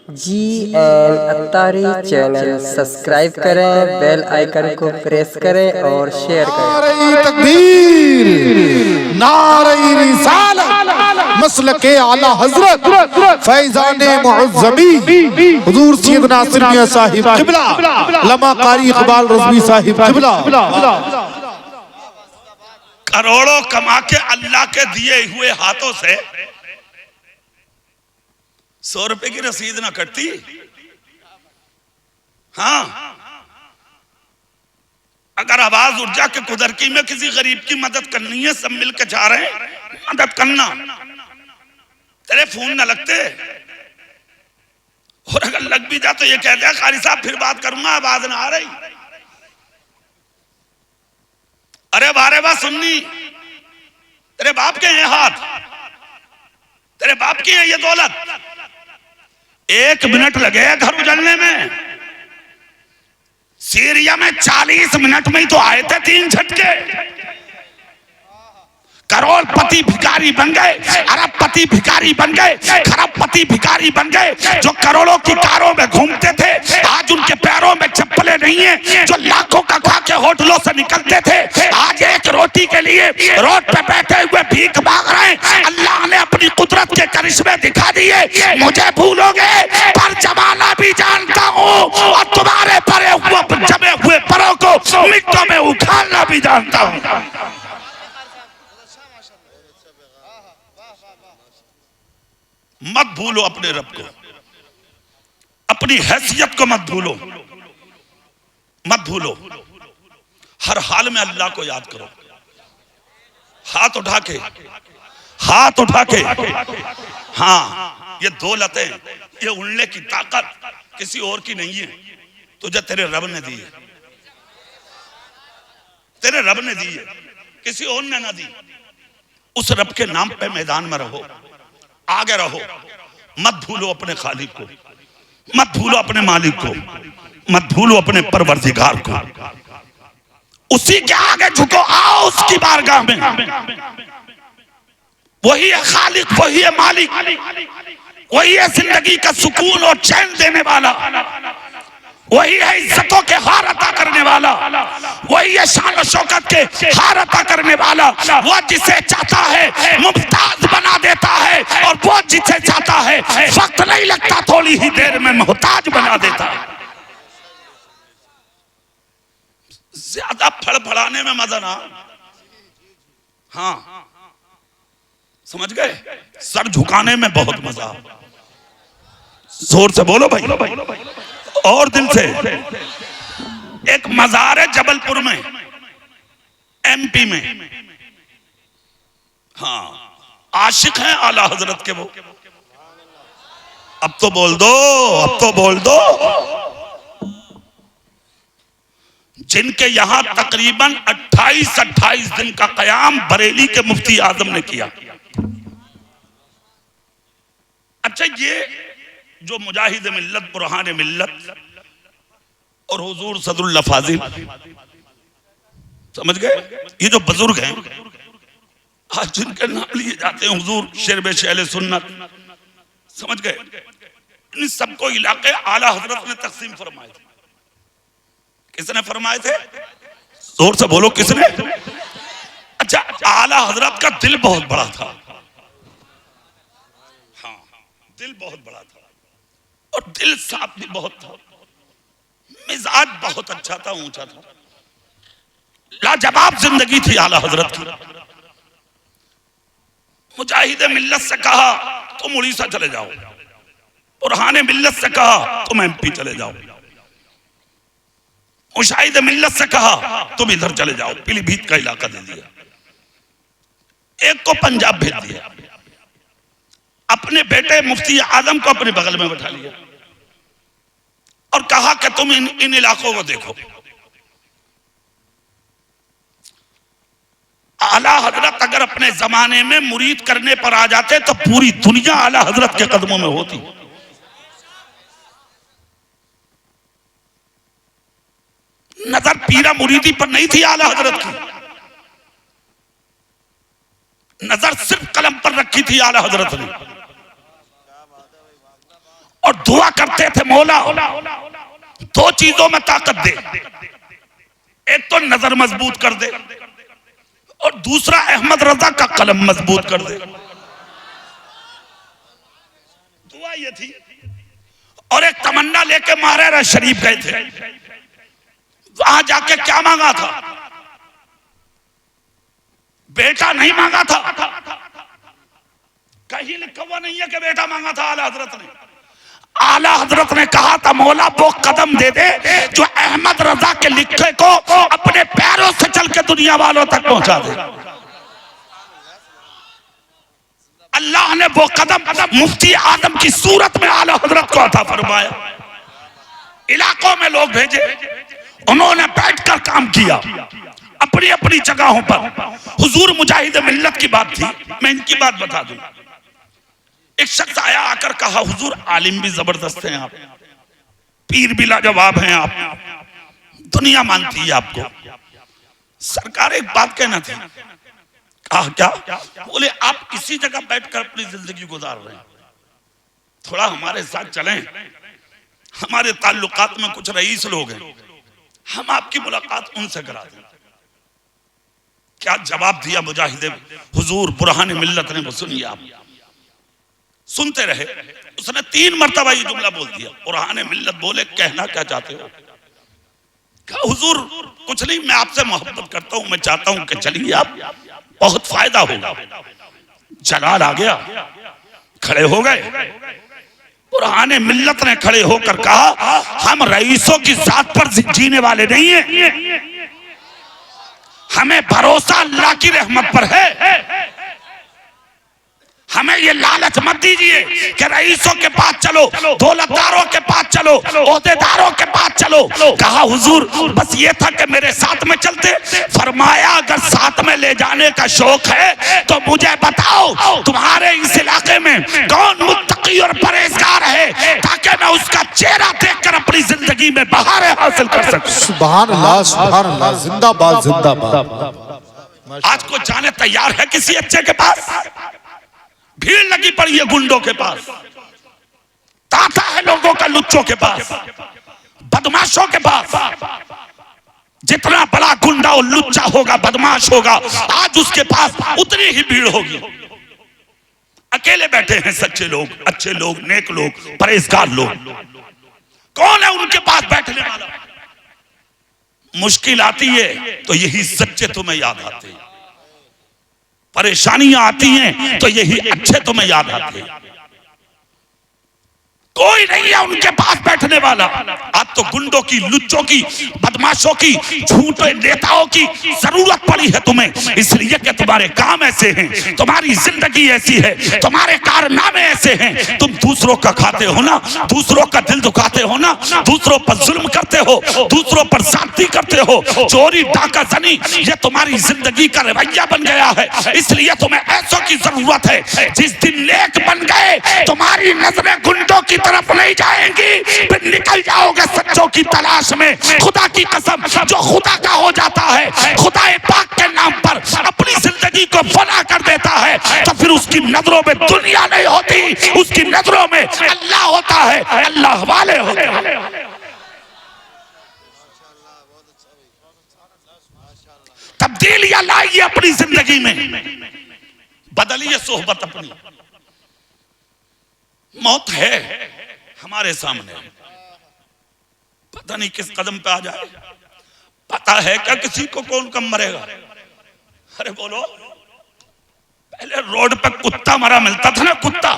Attari channel subscribe करें, bell icon को press करें और शेयर करें। नारे तकबीर, नारे रिसालत, मसलके आला हजरत फैजाने मुअज़्ज़मी हुजूर सैयदना सिरमिया साहिब क़िबला, लमा कारी इकबाल रज़वी साहिब क़िबला। करोड़ों कमा के अल्लाह के दिए हुए हाथों से 100 रुपए की रसीद ना कटती। हाँ, अगर आवाज उठ जा के कुदरती में किसी गरीब की मदद करनी है, सब मिलकर जा रहे हैं, मदद करना, तेरे फोन ना लगते। और अगर लग भी जा तो ये कहते हैं कारी साहब फिर बात करूंगा, आवाज ना आ रही। अरे बारे बात सुननी, तेरे बाप के हैं हाथ, तेरे बाप की है ये दौलत। 1 मिनट लगे घर उजड़ने में। सीरिया में 40 मिनट में ही तो आए थे 3 झटके। करोड़पति भिखारी बन गए, अरबपति भिखारी बन गए, खरबपति भिखारी बन गए। जो करोड़ों की कारों में घूमते थे, आज उनके पैरों में चप्पलें नहीं है। जो लाखों का खा के होटलों से निकलते थे, आज एक रोटी के लिए रोड पे बैठे हुए भीख मांग रहे हैं। अल्लाह ने अपनी कुदरत के करिश्मे दिखा दिए। मुझे भूलोगे पर जमाना भी जानता हूँ, और तुम्हारे परे हुए जमे हुए परों को मिट्टों में उखाड़ना भी जानता हूँ। मत भूलो अपने रब को, अपनी हैसियत को मत भूलो, मत भूलो। हर हाल में अल्लाह को याद करो। हाथ उठा के, हाथ उठा के। हाँ, ये दौलतें, ये उड़ने की ताकत किसी और की नहीं है, तुझे तेरे रब ने दी है। तेरे रब ने दी है, किसी और ने ना दी। उस रब के नाम पे मैदान में रहो, आगे रहो। मत भूलो अपने खालिक को, मत भूलो अपने मालिक को, मत भूलो अपने परवरदिगार को। उसी के आगे झुको, आओ उसकी बारगाह में। वही है खालिक, वही है मालिक, वही है जिंदगी का सुकून और चैन देने वाला, वही है इज्जतों के हार अता करने वाला, वही है शान और शौकत के हार अता करने वाला। वो जिसे चाहता है मुमताज बना देता है, और वो जिसे चाहता है वक्त नहीं लगता, थोड़ी ही देर में मोहताज बना देता है। ज्यादा फड़फड़ाने में मजा ना, हाँ समझ गए, सर झुकाने में बहुत मजा। जोर से बोलो भाई, और दिल से। एक मजार है जबलपुर में, एमपी में। हाँ, आशिक हैं आला हजरत के वो। अब तो बोल दो, अब तो बोल दो। जिनके यहां तकरीबन 28 दिन का कयाम बरेली के मुफ्ती आजम ने किया। अच्छा, ये जो मुजाहिद मिल्लत, बुरहान मिल्लत और हुजूर सदरुल्लाह फाजिल, समझ गए, ये जो बुजुर्ग हैं आज जिनके नाम लिए जाते हैं, हुजूर शेर शेल सुन्नत, समझ गए, इन सबको इलाके आला हजरत ने तकसीम फरमाए थे। किसने फरमाए थे? जोर से बोलो, किसने? अच्छा, आला हजरत का दिल बहुत बड़ा था। हाँ, दिल बहुत बड़ा था, और दिल साफ भी बहुत था, मिजाज बहुत अच्छा था, ऊंचा था, लाजवाब जिंदगी थी आला हजरत की। मुजाहिद मिल्लत से कहा तुम उड़ीसा चले जाओ, बुरहान मिल्लत से कहा तुम एमपी चले जाओ, मुजाहिद मिल्लत से कहा तुम इधर चले जाओ, पीलीभीत का इलाका दे दिया, एक को पंजाब भेज दिया, अपने बेटे मुफ्ती आजम को अपने बगल में बैठा लिया और कहा कि तुम इन इलाकों को देखो। आला हजरत अगर अपने जमाने में मुरीद करने पर आ जाते तो पूरी दुनिया आला हजरत के कदमों में होती। नजर पीरा मुरीदी पर नहीं थी आला हजरत की, नजर सिर्फ कलम पर रखी थी आला हजरत ने। और दुआ करते थे मौला दो चीजों में ताकत दे, एक तो नजर मजबूत कर दे और दूसरा अहमद रजा का कलम मजबूत कर दे। दुआ ये थी। और एक तमन्ना लेके महाराज शरीफ गए थे, वहां जाके क्या मांगा था? बेटा नहीं मांगा था, कहीं लिखा हुआ नहीं है कि बेटा मांगा था आला हजरत ने। आला हजरत ने कहा था मौला वो कदम दे दे जो अहमद रजा के लिखे को अपने पैरों से चल के दुनिया वालों तक पहुंचा दे। अल्लाह ने वो कदम मुफ्ती आदम की सूरत में आला हजरत को अता फरमाया। इलाकों में लोग भेजे, उन्होंने बैठकर काम किया अपनी अपनी जगहों पर। हुजूर मुजाहिद मिल्लत की बात थी, मैं इनकी बात बता दूं। एक शख्स आया, आकर कहा हुजूर आलिम भी जबरदस्त हैं आप, पीर भी लाजवाब हैं आप, दुनिया मानती है आपको। सरकार एक बात कहना थी। कहा क्या? बोले आप इसी जगह बैठकर अपनी जिंदगी गुजार रहे हैं, थोड़ा हमारे साथ चलें, हमारे ताल्लुकात में कुछ रईस लोग हैं, हम आपकी मुलाकात उनसे करा दें। क्या जवाब दिया मुजाहिद हुजूर बुरहान मिल्लत ने? सुनिए आप, सुनते रहे। उसने 3 मरतबा ये जुमला बोल दिया। बुरहान मिल्लत बोले कहना क्या चाहते हो? कहा हुजूर कुछ नहीं, मैं आपसे मोहब्बत करता हूं, मैं चाहता हूं कि चलिए आप, बहुत फायदा होगा। जलाल आ गया, खड़े हो गए। बुरहान मिल्लत ने खड़े होकर कहा हम रईसों की जात पर जीने वाले नहीं हैं, हमें भरोसा अल्लाह की रहमत पर है। हमें ये लालच मत दीजिए कि रईसों के पास चलो, दौलतदारों के पास चलो, ओहदेदारों के पास चलो। कहा हुजूर बस ये था कि मेरे साथ में चलते। फरमाया अगर साथ में ले जाने का शौक है तो मुझे बताओ तुम्हारे इस इलाके में कौन मुत्तकी और परहेजगार है, ताकि मैं उसका चेहरा देखकर अपनी जिंदगी में बहारें हासिल कर सकूं। सुभान अल्लाह, सुभान अल्लाह, जिंदाबाद जिंदाबाद। आज को जाने तैयार है किसी अच्छे के पास? भीड़ लगी पड़ी है गुंडों के पास, ताता है लोगों का लुच्चों के पास, बदमाशों के पास। जितना बड़ा गुंडा और लुच्चा होगा, बदमाश होगा, आज उसके पास उतनी ही भीड़ होगी। अकेले बैठे हैं सच्चे लोग, अच्छे लोग, नेक लोग, परहेजगार लोग। कौन है उनके पास बैठने वाला? मुश्किल आती है तो यही सच्चे तुम्हें याद आते हैं, परेशानियां आती हैं तो यही अच्छे तुम्हें याद आते हैं। कोई नहीं है उनके पास बैठने वाला। आज तो गुंडों की, लुच्चों की, बदमाशों की, झूठे नेताओं की जरूरत पड़ी है तुम्हें, इसलिए कि तुम्हारे काम ऐसे हैं, तुम्हारी जिंदगी ऐसी है, तुम्हारे कारनामे ऐसे हैं। तुम दूसरों का खाते हो ना, दूसरों का दिल दुखाते हो ना, दूसरों पर जुल्म करते हो, दूसरों पर ज्यादती करते हो, चोरी डाका जनी, ये तुम्हारी जिंदगी का रवैया बन गया है। इसलिए तुम्हें ऐसों की जरूरत है जिस दिन नेक बन गए तुम्हारी नजरें गुंडों की तरफ नहीं जाएंगी, फिर निकल जाओगे सच्चों की तलाश में। खुदा की कसम, जो खुदा का हो जाता है, खुदा पाक के नाम पर अपनी जिंदगी को फना कर देता है, तो फिर उसकी नजरों में दुनिया नहीं होती, उसकी नजरों में अल्लाह होता है, अल्लाह वाले होते हैं। तब्दीलियां लाइए अपनी जिंदगी में, बदलिए सोहबत अपनी। मौत है हमारे सामने, पता नहीं किस कदम पे आ जाए। पता है क्या किसी को कौन कम मरेगा? अरे बोलो, पहले रोड पे कुत्ता मरा मिलता था ना, कुत्ता,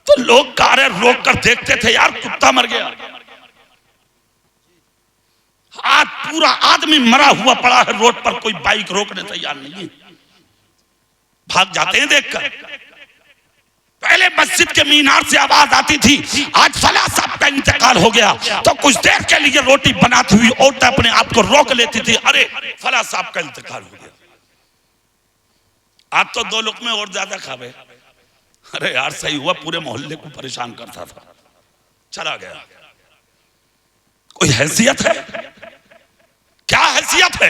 तो लोग कारें रोक कर देखते थे, यार कुत्ता मर गया। आज पूरा आदमी मरा हुआ पड़ा है रोड पर, कोई बाइक रोकने तैयार नहीं है, भाग जाते हैं देखकर। पहले मस्जिद के मीनार से आवाज आती थी, आज फला साहब का इंतकाल हो गया, तो कुछ देर के लिए रोटी बनाती हुई औरत अपने आप को रोक लेती थी, अरे फला साहब का इंतकाल हो गया। आज तो 2 लुक़मे और ज्यादा खावे, अरे यार सही हुआ, पूरे मोहल्ले को परेशान करता था, चला गया। कोई हैसियत है? क्या हैसियत है?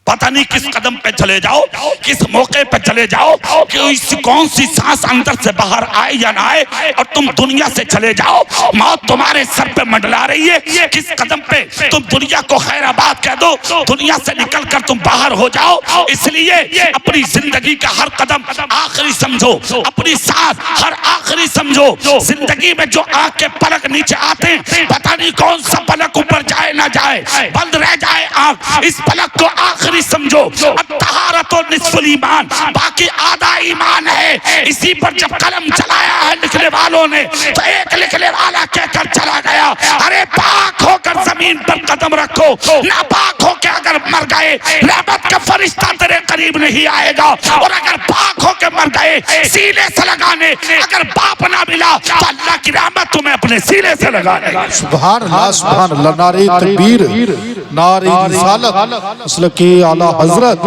पता नहीं किस कदम पे चले जाओ, किस मौके पे चले जाओ कि इस कौन सी सांस अंदर से बाहर आए या ना आए और तुम दुनिया से चले जाओ। मौत तुम्हारे सर पे मंडला रही है, किस कदम पे तुम दुनिया को खैराबाद कह दो, दुनिया से निकल कर तुम बाहर हो जाओ। इसलिए अपनी जिंदगी का हर कदम आखिरी समझो, अपनी सांस हर आखिरी समझो। जिंदगी में जो आंख के पलक नीचे आते हैं, पता नहीं कौन सा पलक ऊपर जाए ना जाए, बंद रह जाए आंख, इस पलक को आखिरी समझो। तहारत और निस्फुल ईमान, बाकी आधा ईमान है। इसी पर जब कलम चलाया है लिखने वालों ने, तो एक लिखने वाला कहकर चला गया, अरे पाक होकर जमीन पर कदम रखो, नापाक होकर अगर मर गए रहमत का फरिश्ता तेरे करीब नहीं आएगा, और अगर पाक होकर मर गए सीने से लगाने, अगर बाप ना मिला तो अल्लाह की रहमत तुम्हें अपने सीने से लगा देगा। सुभान अल्लाह, सुभान अल्लाह, नारे तकबीर, नारे रिसालत, की आला हजरत।